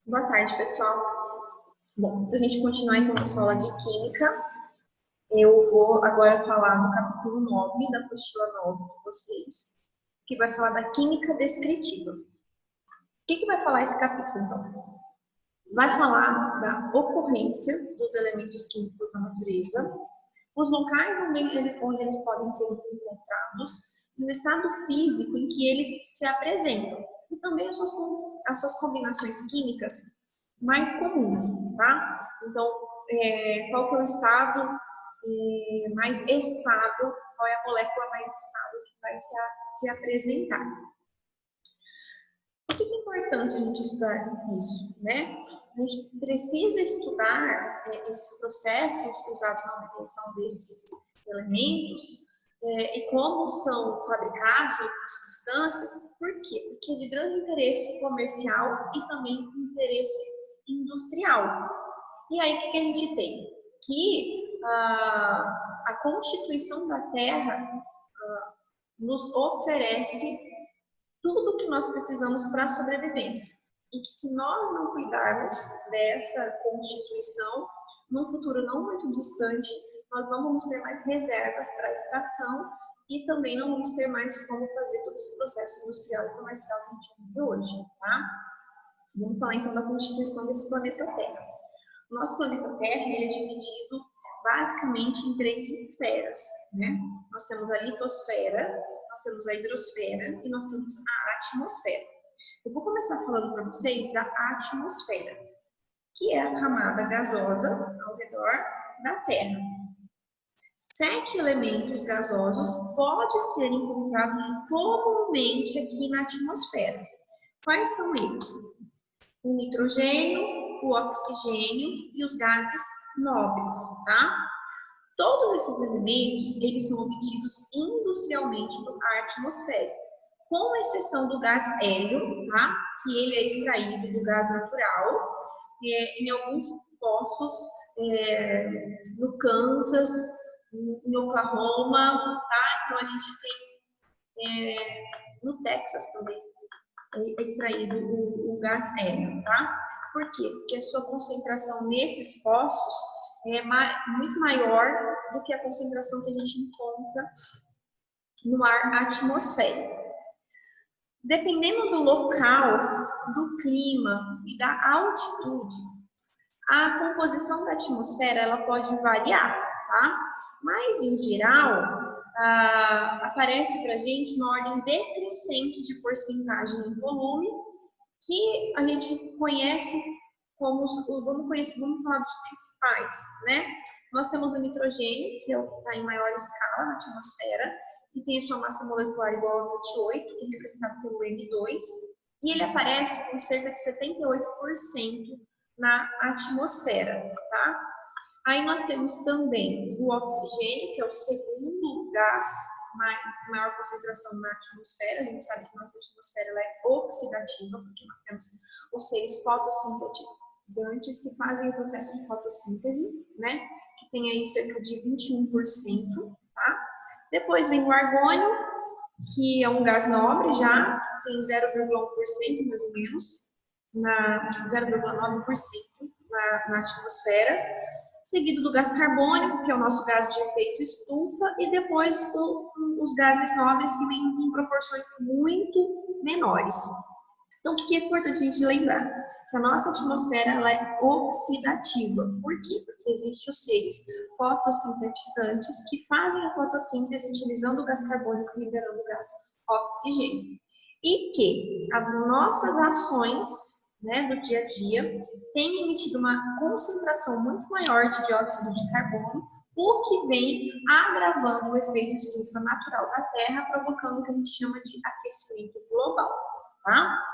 Boa tarde, pessoal. Bom, para a gente continuar então nossa aula de Química, eu vou agora falar do capítulo 9 da apostila 9 com vocês, que vai falar da Química Descritiva. O que vai falar esse capítulo, então? Vai falar da ocorrência dos elementos químicos na natureza, os locais onde eles podem ser encontrados, e o estado físico em que eles se apresentam, e também as suas combinações químicas mais comuns, tá? Então, qual que é o estado mais estável, qual é a molécula mais estável que vai se apresentar. Por que é importante a gente estudar isso, né? A gente precisa estudar esses processos usados na obtenção desses elementos e como são fabricados algumas substâncias. Por quê? Porque é de grande interesse comercial e também interesse industrial. E aí, o que a gente tem? Que a constituição da Terra nos oferece tudo o que nós precisamos para a sobrevivência. E que se nós não cuidarmos dessa constituição, num futuro não muito distante, nós não vamos ter mais reservas para extração e também não vamos ter mais como fazer todo esse processo industrial e comercial que a gente vive hoje, tá? Vamos falar então da constituição desse planeta Terra. O nosso planeta Terra ele é dividido basicamente em 3 esferas, né? Nós temos a litosfera, nós temos a hidrosfera e nós temos a atmosfera. Eu vou começar falando para vocês da atmosfera, que é a camada gasosa ao redor da Terra. 7 elementos gasosos podem ser encontrados comumente aqui na atmosfera. Quais são eles? O nitrogênio, o oxigênio e os gases nobres, tá? Todos esses elementos, eles são obtidos industrialmente do ar atmosférico, com exceção do gás hélio, tá? Que ele é extraído do gás natural, em alguns poços no Kansas, em Oklahoma, tá? Então a gente tem no Texas também é extraído o gás hélio, tá? Por quê? Porque a sua concentração nesses poços é muito maior do que a concentração que a gente encontra no ar atmosférico. Dependendo do local, do clima e da altitude, a composição da atmosfera ela pode variar, tá? Mas, em geral, aparece para a gente uma ordem decrescente de porcentagem em volume, que a gente conhece como, vamos falar dos principais, né? Nós temos o nitrogênio, que é o que está em maior escala na atmosfera, que tem a sua massa molecular igual a 28, que é representado pelo N2, e ele aparece com cerca de 78% na atmosfera, tá? Aí nós temos também o oxigênio, que é o segundo gás maior concentração na atmosfera. A gente sabe que nossa atmosfera ela é oxidativa, porque nós temos os seres fotossintetizantes que fazem o processo de fotossíntese, né? Que tem aí cerca de 21%, tá? Depois vem o argônio, que é um gás nobre já, tem 0,1% mais ou menos, 0,9% na atmosfera, seguido do gás carbônico, que é o nosso gás de efeito estufa, e depois os gases nobres, que vêm em proporções muito menores. Então, o que é importante a gente lembrar? Que a nossa atmosfera ela é oxidativa. Por quê? Porque existem os seres fotossintetizantes que fazem a fotossíntese utilizando o gás carbônico e liberando o gás oxigênio. E que as nossas ações, né, do dia a dia têm emitido uma concentração muito maior de dióxido de carbono, o que vem agravando o efeito estufa natural da Terra, provocando o que a gente chama de aquecimento global, tá?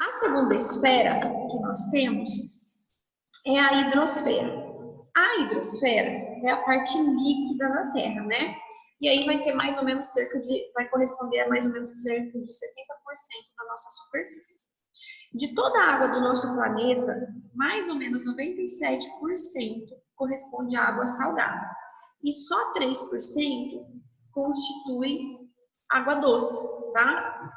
A segunda esfera que nós temos é a hidrosfera. A hidrosfera é a parte líquida da Terra, né? E aí vai ter mais ou menos vai corresponder a mais ou menos cerca de 70% da nossa superfície. De toda a água do nosso planeta, mais ou menos 97% corresponde à água salgada. E só 3% constitui água doce, tá?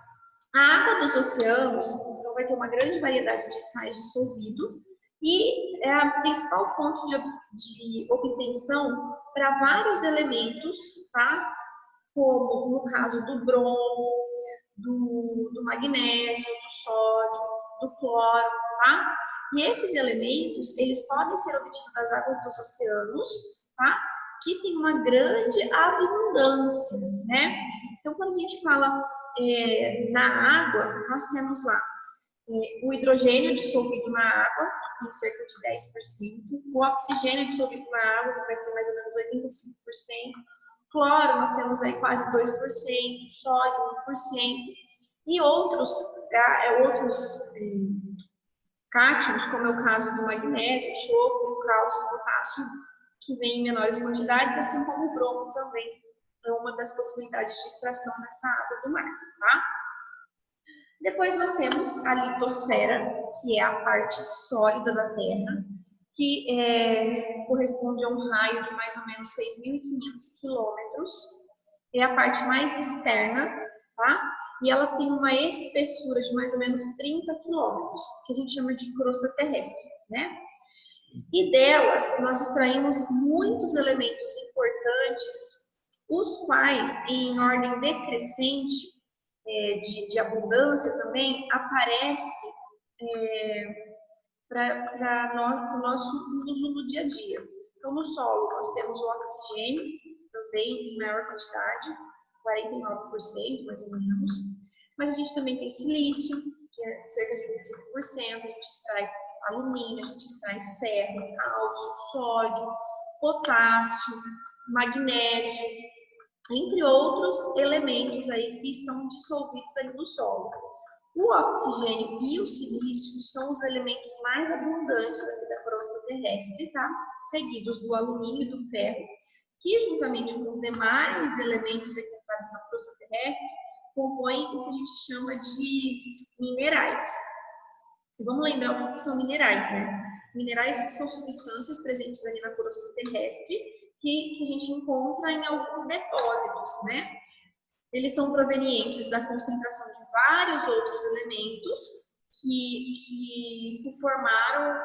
A água dos oceanos, então, vai ter uma grande variedade de sais dissolvidos e é a principal fonte de obtenção para vários elementos, tá? Como no caso do bromo, do magnésio, do sódio, do cloro, tá? E esses elementos, eles podem ser obtidos das águas dos oceanos, tá? Que tem uma grande abundância, né? Então, quando a gente fala na água, nós temos lá o hidrogênio dissolvido na água, em cerca de 10%, o oxigênio dissolvido na água, que vai ter mais ou menos 85%, cloro, nós temos aí quase 2%, sódio 1%, e outros cátions, como é o caso do magnésio, enxofre, cálcio, potássio, que vem em menores quantidades, assim como o bromo também é uma das possibilidades de extração dessa água do mar, tá? Depois nós temos a litosfera, que é a parte sólida da Terra, que corresponde a um raio de mais ou menos 6.500 quilômetros. É a parte mais externa, tá? E ela tem uma espessura de mais ou menos 30 quilômetros, que a gente chama de crosta terrestre, né? E dela nós extraímos muitos elementos importantes, os quais, em ordem decrescente, de abundância também, aparece para o nosso uso no dia a dia. Então, no solo, nós temos o oxigênio, também em maior quantidade, 49%, mais ou menos. Mas a gente também tem silício, que é cerca de 25%, a gente extrai alumínio, a gente extrai ferro, cálcio, sódio, potássio, magnésio, entre outros elementos aí que estão dissolvidos ali no solo. O oxigênio e o silício são os elementos mais abundantes aqui da crosta terrestre, tá? Seguidos do alumínio e do ferro, que juntamente com os demais elementos encontrados na crosta terrestre, compõem o que a gente chama de minerais. E vamos lembrar o que são minerais, né? Minerais são substâncias presentes ali na crosta terrestre que a gente encontra em alguns depósitos, né? Eles são provenientes da concentração de vários outros elementos que se formaram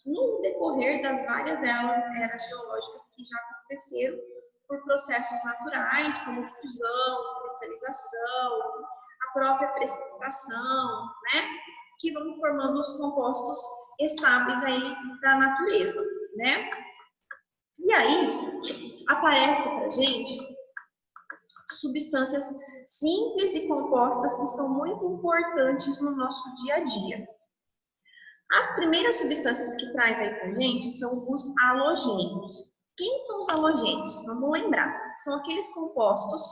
no decorrer das várias eras geológicas que já aconteceram por processos naturais, como fusão, cristalização, a própria precipitação, né? Que vão formando os compostos estáveis aí da natureza, né? E aí, aparece pra gente substâncias simples e compostas que são muito importantes no nosso dia a dia. As primeiras substâncias que traz aí pra gente são os halogênios. Quem são os halogênios? Vamos lembrar. São aqueles compostos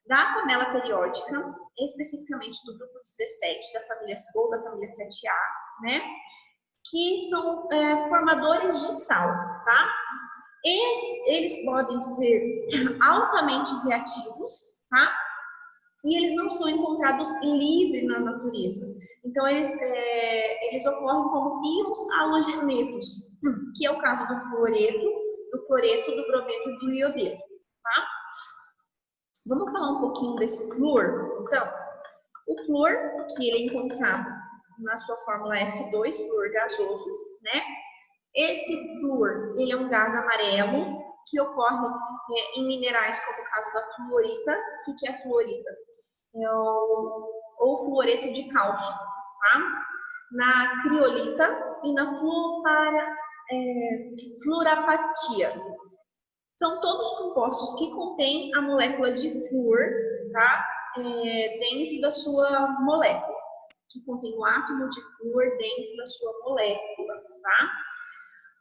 da tabela periódica, especificamente do grupo 17 da família 7A, né? Que são formadores de sal, tá? Eles podem ser altamente reativos, tá? E eles não são encontrados livres na natureza. Então, eles ocorrem como íons halogenetos, que é o caso do fluoreto, do cloreto, do brometo e do iodeto, tá? Vamos falar um pouquinho desse flúor? Então, o flúor, que ele é encontrado na sua fórmula F2, flúor gasoso, né? Esse flúor, ele é um gás amarelo que ocorre em minerais como o caso da fluorita. O que é a fluorita? É o fluoreto de cálcio, tá? Na criolita e na fluorapatia. São todos compostos que contêm a molécula de flúor, tá? Dentro da sua molécula, que contém o átomo de flúor dentro da sua molécula, tá?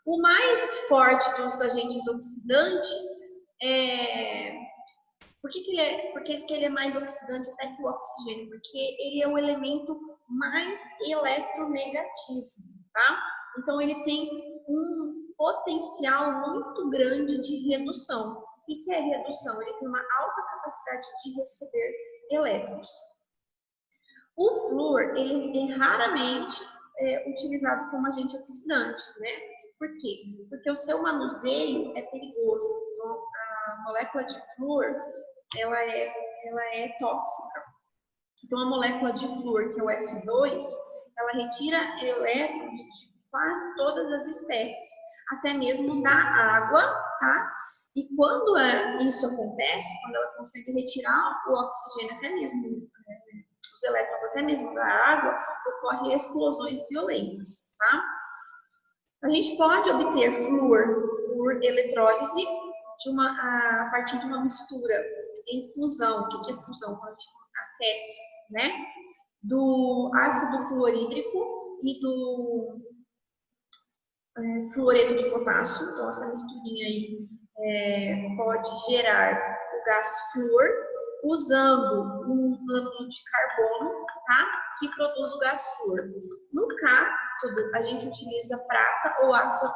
O mais forte dos agentes oxidantes Por que ele é mais oxidante até que o oxigênio? Porque ele é o elemento mais eletronegativo, tá? Então, ele tem um potencial muito grande de redução. O que é redução? Ele tem uma alta capacidade de receber elétrons. O flúor, ele é raramente utilizado como agente oxidante, né? Por quê? Porque o seu manuseio é perigoso. Então, a molécula de flúor, ela é tóxica. Então, a molécula de flúor, que é o F2, ela retira elétrons de quase todas as espécies, até mesmo da água, tá? E quando isso acontece, quando ela consegue retirar o oxigênio, até mesmo os elétrons, até mesmo da água, ocorrem explosões violentas, tá? A gente pode obter flúor por eletrólise a partir de uma mistura em fusão. O que é fusão? Quando a gente aquece, né? Do ácido fluorídrico e do fluoreto de potássio. Então, essa misturinha aí pode gerar o gás flúor usando um ânodo de carbono, tá? Que produz o gás flúor. No cátodo, a gente utiliza prata ou aço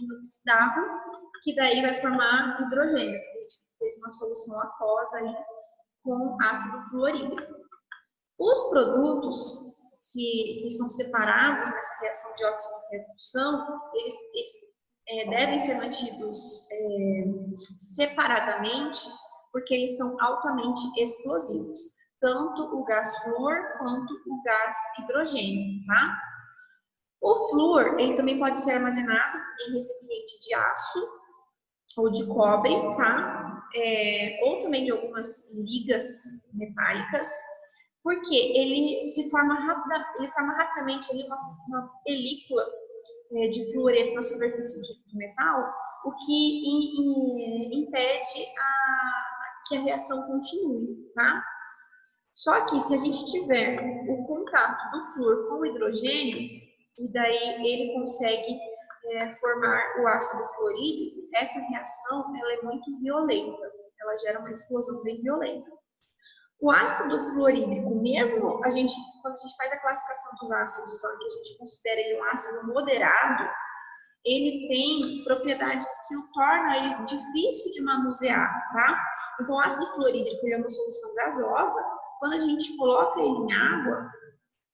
inoxidável, que daí vai formar hidrogênio. A gente fez uma solução aquosa aí com ácido fluorídrico. Os produtos que são separados nessa reação de oxirredução, eles devem ser mantidos separadamente, porque eles são altamente explosivos, tanto o gás flúor quanto o gás hidrogênio, tá? O flúor, ele também pode ser armazenado em recipiente de aço ou de cobre, tá? Ou também de algumas ligas metálicas, porque ele forma rapidamente ali uma película de fluoreto na superfície do metal, o que impede que a reação continue, tá? Só que se a gente tiver o contato do flúor com o hidrogênio, e daí ele consegue formar o ácido fluorídrico, essa reação ela é muito violenta, ela gera uma explosão bem violenta. O ácido fluorídrico, mesmo quando a gente faz a classificação dos ácidos, então, que a gente considera ele um ácido moderado, ele tem propriedades que o tornam ele difícil de manusear, tá? Então, o ácido fluorídrico ele é uma solução gasosa. Quando a gente coloca ele em água,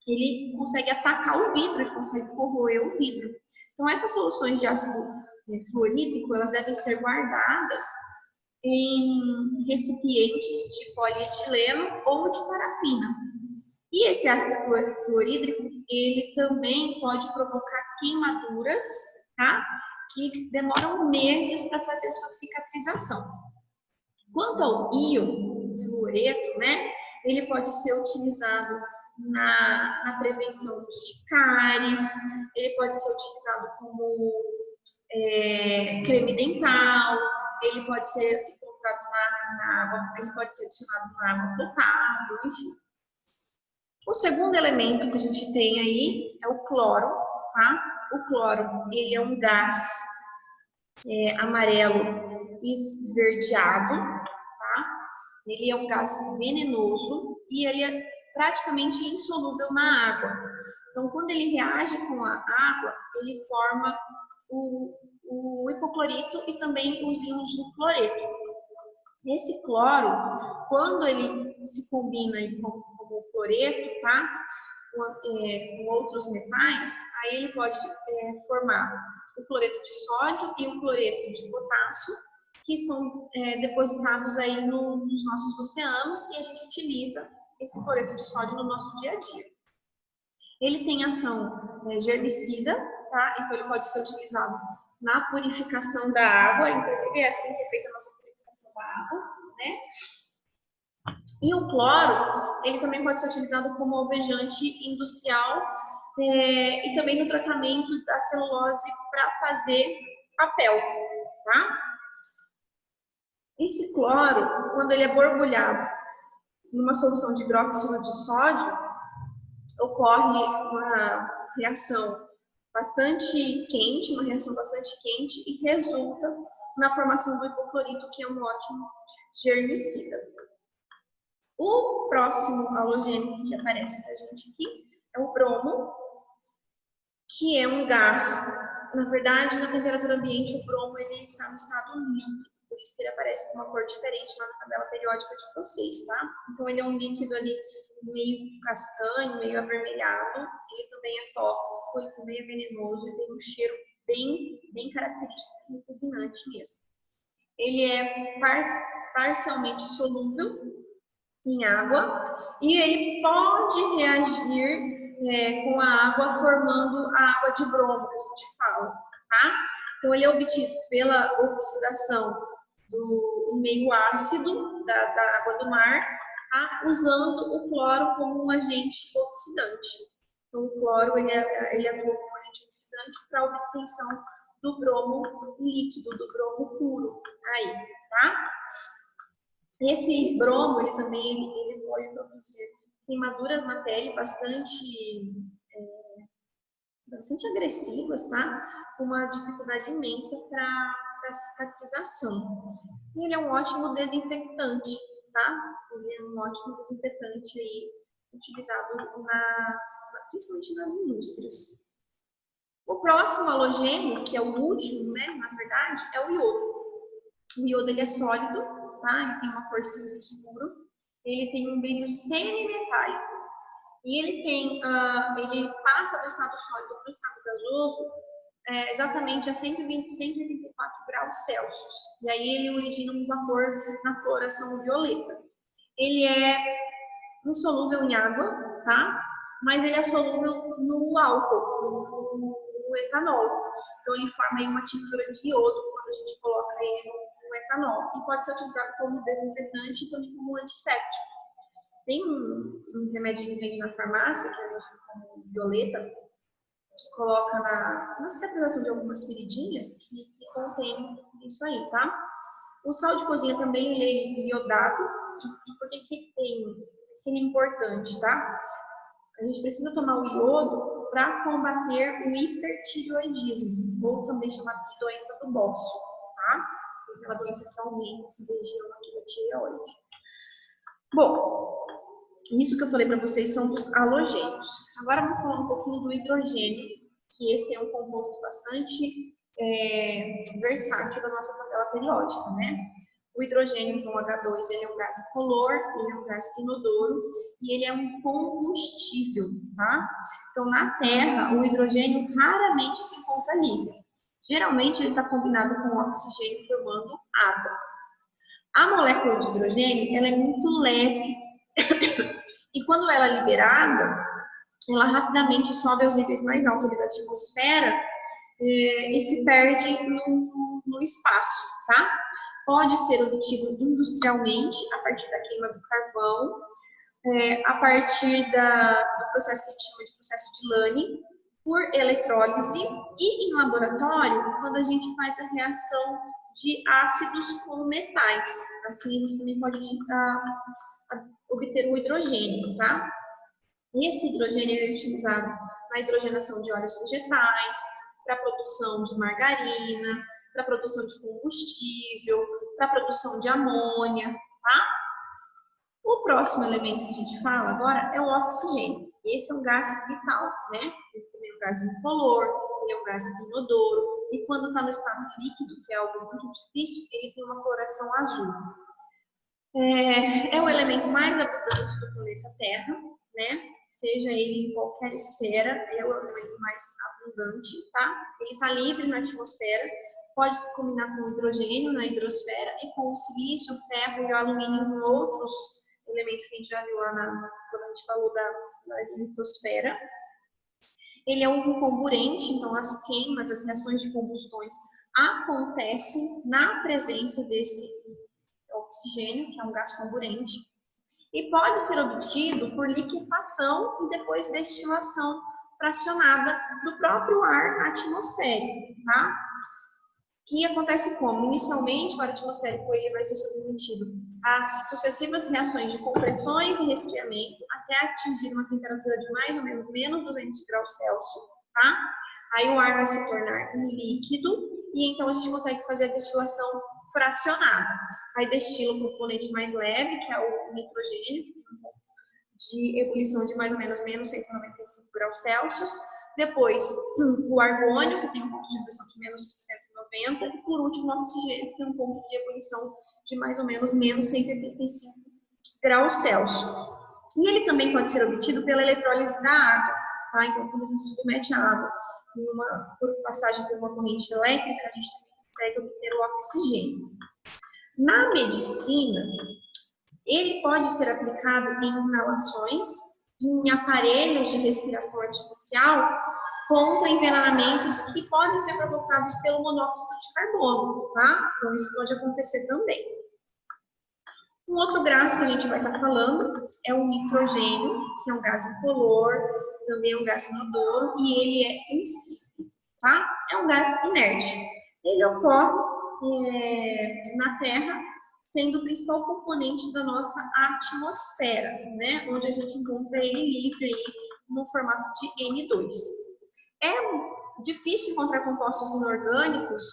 ele consegue atacar o vidro, ele consegue corroer o vidro. Então, essas soluções de ácido fluorídrico, elas devem ser guardadas em recipientes de polietileno ou de parafina. E esse ácido fluorídrico, ele também pode provocar queimaduras, tá? Que demoram meses para fazer sua cicatrização. Quanto ao íon fluoreto, né? Ele pode ser utilizado na prevenção de cáries, ele pode ser utilizado como creme dental, ele pode ser encontrado na água, ele pode ser adicionado na água potável, enfim. O segundo elemento que a gente tem aí é o cloro, tá? O cloro, ele é um gás amarelo esverdeado, tá? Ele é um gás venenoso e ele é praticamente insolúvel na água. Então, quando ele reage com a água, ele forma o hipoclorito e também os íons do cloreto. Esse cloro, quando ele se combina com o cloreto, tá? Com outros metais, aí ele pode formar o cloreto de sódio e o cloreto de potássio, que são depositados aí nos nossos oceanos, e a gente utiliza esse cloreto de sódio no nosso dia a dia. Ele tem ação germicida, tá? Então ele pode ser utilizado na purificação da água, inclusive é assim que é feita a nossa purificação da água, né? E o cloro, ele também pode ser utilizado como alvejante industrial e também no tratamento da celulose para fazer papel, tá? Esse cloro, quando ele é borbulhado numa solução de hidróxido de sódio, ocorre uma reação bastante quente, e resulta na formação do hipoclorito, que é um ótimo germicida. O próximo halogênio que aparece para a gente aqui é o bromo, que é um gás. Na verdade, na temperatura ambiente, o bromo ele está no estado líquido, por isso que ele aparece com uma cor diferente lá na tabela periódica de vocês, tá? Então, ele é um líquido ali meio castanho, meio avermelhado. Ele também é tóxico, ele também é venenoso e tem um cheiro bem característico, repugnante mesmo. Ele é parcialmente solúvel em água e ele pode reagir com a água, formando a água de bromo, que a gente fala, tá? Então, ele é obtido pela oxidação em meio ácido da água do mar, tá? Usando o cloro como um agente oxidante. Então, o cloro, ele atua como agente oxidante para a obtenção do bromo líquido, do bromo puro, aí, tá? Esse bromo, ele também ele pode produzir queimaduras na pele bastante agressivas, tá? Com uma dificuldade imensa para cicatrização. E ele é um ótimo desinfetante, tá? Ele é um ótimo desinfetante aí, utilizado principalmente nas indústrias. O próximo halogênio, que é o último, né, na verdade, é o iodo. O iodo, ele é sólido, tá? Ele tem uma cor cinza escuro, ele tem um brilho semimetálico e ele passa do estado sólido para o estado gasoso exatamente a 184 graus Celsius. E aí ele origina um vapor na coloração violeta. Ele é insolúvel em água, tá? Mas ele é solúvel no álcool, no etanol. Então ele forma aí uma tintura de iodo quando a gente coloca ele no etanol. E pode ser utilizado como desinfetante e também como antisséptico. Tem um remédio que vende na farmácia, que é como violeta, que coloca na cicatrização de algumas feridinhas que contém isso aí, tá? O sal de cozinha também ele é iodado. E por que ele é importante, tá? A gente precisa tomar o iodo para combater o hipertireoidismo, ou também chamado de doença do bócio, tá? Aquela doença que aumenta essa região aqui da tireoide. Bom, isso que eu falei para vocês são dos halogênios. Agora vamos falar um pouquinho do hidrogênio, que esse é um composto bastante versátil da nossa tabela periódica, né? O hidrogênio, então, H2, ele é um gás incolor, ele é um gás inodoro e ele é um combustível, tá? Então, na Terra, o hidrogênio raramente se encontra livre. Geralmente, ele está combinado com o oxigênio formando água. A molécula de hidrogênio, ela é muito leve e quando ela é liberada, ela rapidamente sobe aos níveis mais altos da atmosfera e se perde no espaço, tá? Pode ser obtido industrialmente, a partir da queima do carvão, a partir do processo que a gente chama de processo de Lane, por eletrólise e em laboratório, quando a gente faz a reação de ácidos com metais. Assim, a gente também pode obter o hidrogênio, tá? Esse hidrogênio é utilizado na hidrogenação de óleos vegetais, para a produção de margarina, para a produção de combustível, para a produção de amônia, tá? O próximo elemento que a gente fala agora é o oxigênio. Esse é um gás vital, né? Ele também é um gás incolor, ele é um gás inodoro, e quando está no estado líquido, que é algo muito difícil, ele tem uma coloração azul. É o elemento mais abundante do planeta Terra, né? Seja ele em qualquer esfera, é o elemento mais abundante, tá? Ele está livre na atmosfera, pode se combinar com o hidrogênio na hidrosfera e com o silício, o ferro e o alumínio em outros elementos que a gente já viu lá quando a gente falou da litosfera. Ele é um comburente, então as queimas, as reações de combustões acontecem na presença desse oxigênio, que é um gás comburente, e pode ser obtido por liquefação e depois destilação fracionada do próprio ar atmosférico, tá? Que acontece como? Inicialmente, o ar atmosférico ele vai ser submetido às sucessivas reações de compressões e resfriamento até atingir uma temperatura de mais ou menos menos 200 graus Celsius, tá? Aí o ar vai se tornar um líquido e então a gente consegue fazer a destilação fracionada. Aí destila o componente mais leve, que é o nitrogênio, que tem um ponto de ebulição de mais ou menos menos 195 graus Celsius. Depois, o argônio, que tem um ponto de ebulição de menos 190. E por último, o oxigênio, que tem um ponto de ebulição de mais ou menos menos 185 graus Celsius. E ele também pode ser obtido pela eletrólise da água, tá? Então, quando a gente submete a água por passagem por uma corrente elétrica, a gente também consegue obter o oxigênio. Na medicina, Ele pode ser aplicado em inalações, em aparelhos de respiração artificial, contra envenenamentos que podem ser provocados pelo monóxido de carbono, tá? Então, isso pode acontecer também. Um outro gás que a gente vai estar falando é o nitrogênio, que é um gás incolor, também é um gás inodoro, e ele é insípido, tá? É um gás inerte. Ele ocorre na Terra, sendo o principal componente da nossa atmosfera, né? Onde a gente encontra ele livre aí no formato de N2. É difícil encontrar compostos inorgânicos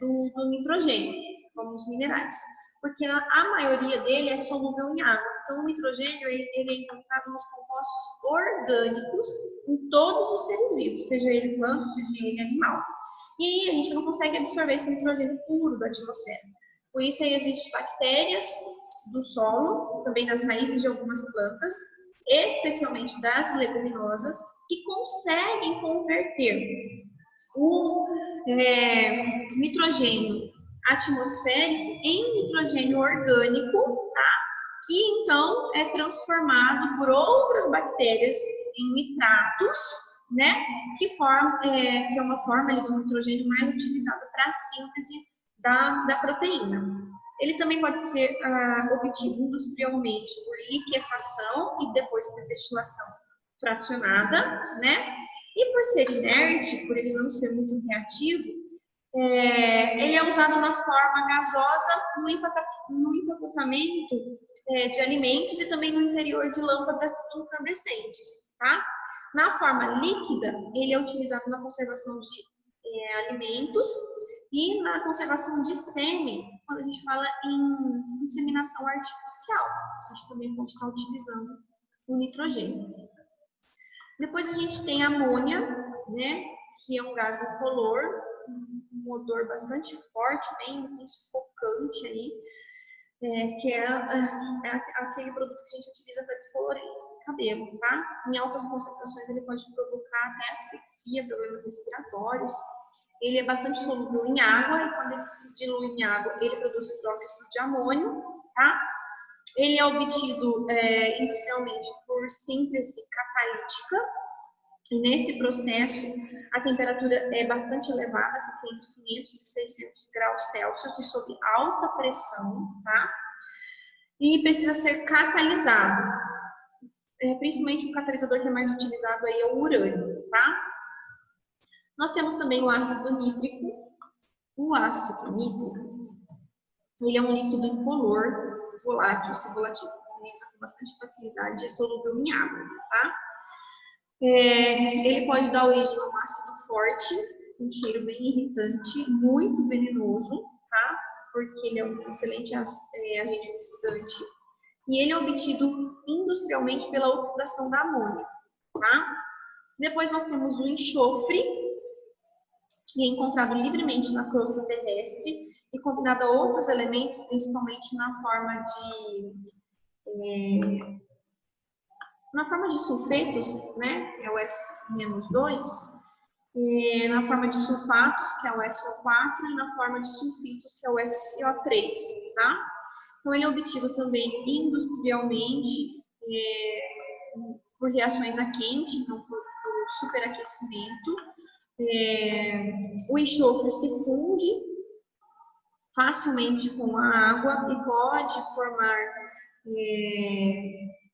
do nitrogênio, como os minerais, porque a maioria dele é solúvel em água. Então, o nitrogênio ele é encontrado nos compostos orgânicos em todos os seres vivos, seja ele planta, seja ele animal. E aí a gente não consegue absorver esse nitrogênio puro da atmosfera. Por isso aí existem bactérias do solo, também das raízes de algumas plantas, especialmente das leguminosas, que conseguem converter o nitrogênio atmosférico em nitrogênio orgânico, tá? Que então é transformado por outras bactérias em nitratos, né? Que é uma forma ali do nitrogênio mais utilizada para a síntese da proteína. Ele também pode ser obtido industrialmente por liquefação e depois por destilação fracionada, né? E por ser inerte, por ele não ser muito reativo, ele é usado na forma gasosa no empacotamento de alimentos e também no interior de lâmpadas incandescentes, tá? Na forma líquida, ele é utilizado na conservação de alimentos e na conservação de sêmen, quando a gente fala em inseminação artificial. A gente também pode estar utilizando o nitrogênio. Depois a gente tem a amônia, né, que é um gás incolor, um odor bastante forte, bem sufocante aí, que é aquele produto que a gente utiliza para descolorir o cabelo, tá? Em altas concentrações ele pode provocar até asfixia, problemas respiratórios. Ele é bastante solúvel em água e quando ele se dilui em água, ele produz hidróxido de amônio, tá? Ele é obtido industrialmente por síntese catalítica. E nesse processo, a temperatura é bastante elevada, fica entre 500 e 600 graus Celsius e sob alta pressão, tá? E precisa ser catalisado. Principalmente o catalisador que é mais utilizado aí é o urânio, tá? Nós temos também o ácido nítrico. O ácido nítrico, ele é um líquido incolor, volátil, se volatiliza com bastante facilidade e é solúvel em água, tá? Ele pode dar origem a um ácido forte, um cheiro bem irritante, muito venenoso, tá? Porque ele é um excelente agente oxidante. E ele é obtido industrialmente pela oxidação da amônia, tá? Depois nós temos o enxofre, que é encontrado livremente na crosta terrestre e combinado a outros elementos, principalmente na forma de sulfetos, né, que é o S-2, na forma de sulfatos, que é o SO4, e na forma de sulfitos, que é o SO3, tá? Então, ele é obtido também industrialmente por reações a quente, então por superaquecimento. O enxofre se funde facilmente com a água e pode formar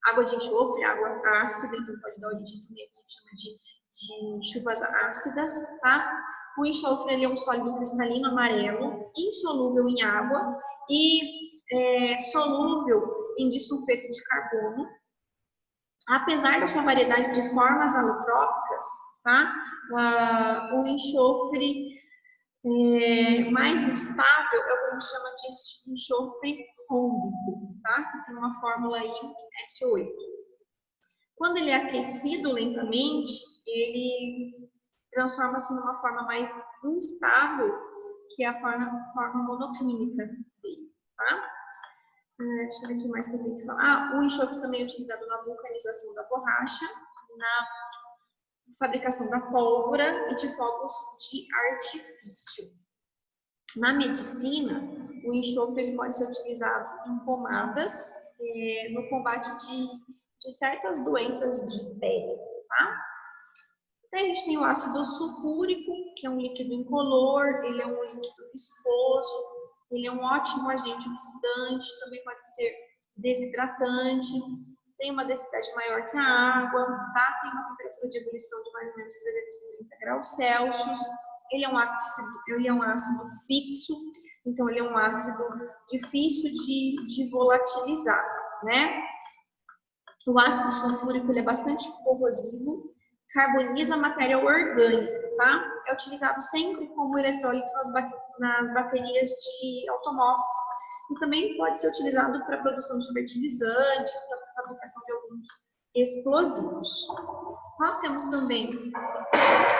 água de enxofre, água ácida, então pode dar origem também a gente chama de chuvas ácidas, tá? O enxofre ele é um sólido cristalino amarelo, insolúvel em água e solúvel em disulfeto de carbono. Apesar da sua variedade de formas alotrópicas, tá? O enxofre mais estável é o que a gente chama de enxofre rômbico, tá? Que tem uma fórmula aí SO8. Quando ele é aquecido lentamente, ele transforma-se numa forma mais instável, que é a forma monoclínica dele, tá? Deixa eu ver o que mais que eu tenho que falar. O enxofre também é utilizado na vulcanização da borracha, na fabricação da pólvora e de fogos de artifício. Na medicina, o enxofre ele pode ser utilizado em pomadas no combate de certas doenças de pele, tá? Daí a gente tem o ácido sulfúrico, que é um líquido incolor, ele é um líquido viscoso, ele é um ótimo agente oxidante, também pode ser desidratante, tem uma densidade maior que a água, tá? Tem uma temperatura de ebulição de mais ou menos 330 graus Celsius. Ele é um ácido fixo, então ele é um ácido difícil de volatilizar, né? O ácido sulfúrico ele é bastante corrosivo, carboniza a matéria orgânica, tá? É utilizado sempre como eletrólito nas baterias de automóveis. E também pode ser utilizado para a produção de fertilizantes, para a fabricação de alguns explosivos. Nós temos também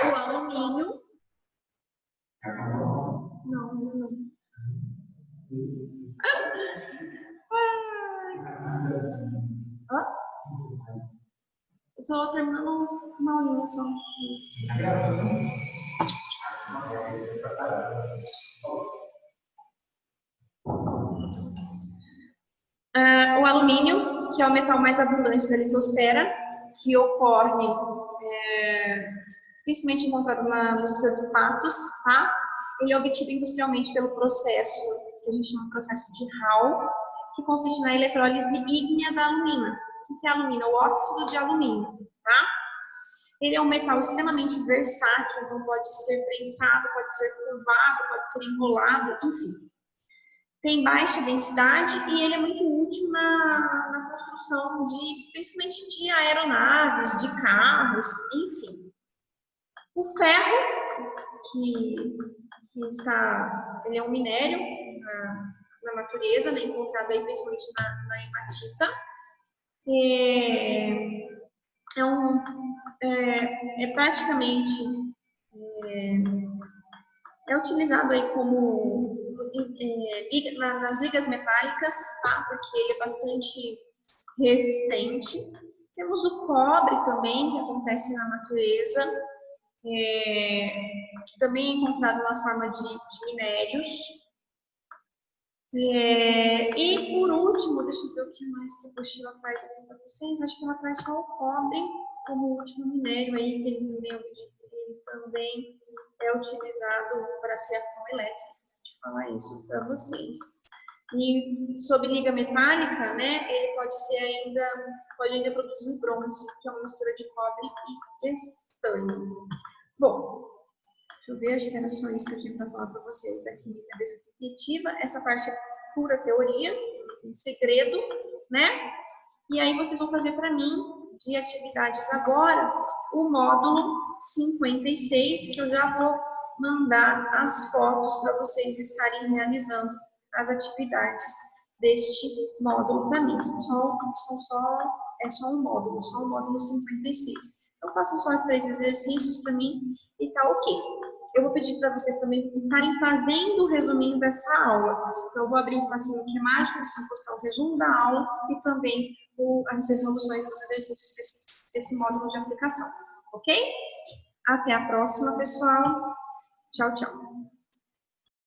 o alumínio. Não. Eu estou terminando uma aulinha só. O alumínio, que é o metal mais abundante da litosfera, que ocorre principalmente encontrado nos feldspatos, tá? Ele é obtido industrialmente pelo processo que a gente chama de processo de Hall, que consiste na eletrólise ígnea da alumina. O que é a alumina? O óxido de alumínio, tá? Ele é um metal extremamente versátil, então pode ser prensado, pode ser curvado, pode ser enrolado, enfim. Tem baixa densidade e ele é muito útil na construção principalmente de aeronaves, de carros, enfim. O ferro, ele é um minério na natureza, né, encontrado aí principalmente na hematita. É utilizado aí como nas ligas metálicas, tá? Porque ele é bastante resistente. Temos o cobre também, que acontece na natureza, que também é encontrado na forma de minérios. E por último, deixa eu ver o que mais que a apostila traz aqui para vocês. Acho que ela traz só o cobre como último minério aí, que ele também é utilizado para fiação elétrica. Esqueci de falar isso para vocês. E sobre liga metálica, né, ele pode ainda produzir bronze, que é uma mistura de cobre e estanho. Bom, deixa eu ver, acho que era só isso que eu tinha para falar para vocês da química descritiva. Essa parte é pura teoria, em segredo, né? E aí vocês vão fazer para mim, de atividades agora, o módulo 56, que eu já vou mandar as fotos para vocês estarem realizando as atividades deste módulo para mim. É só um módulo 56. Então, façam só os 3 exercícios para mim e tá ok. Eu vou pedir para vocês também estarem fazendo o resuminho dessa aula. Então, eu vou abrir um espacinho aqui mágico, vocês vão postar o resumo da aula e também as resoluções dos exercícios desse módulo de aplicação. Ok? Até a próxima, pessoal. Tchau, tchau.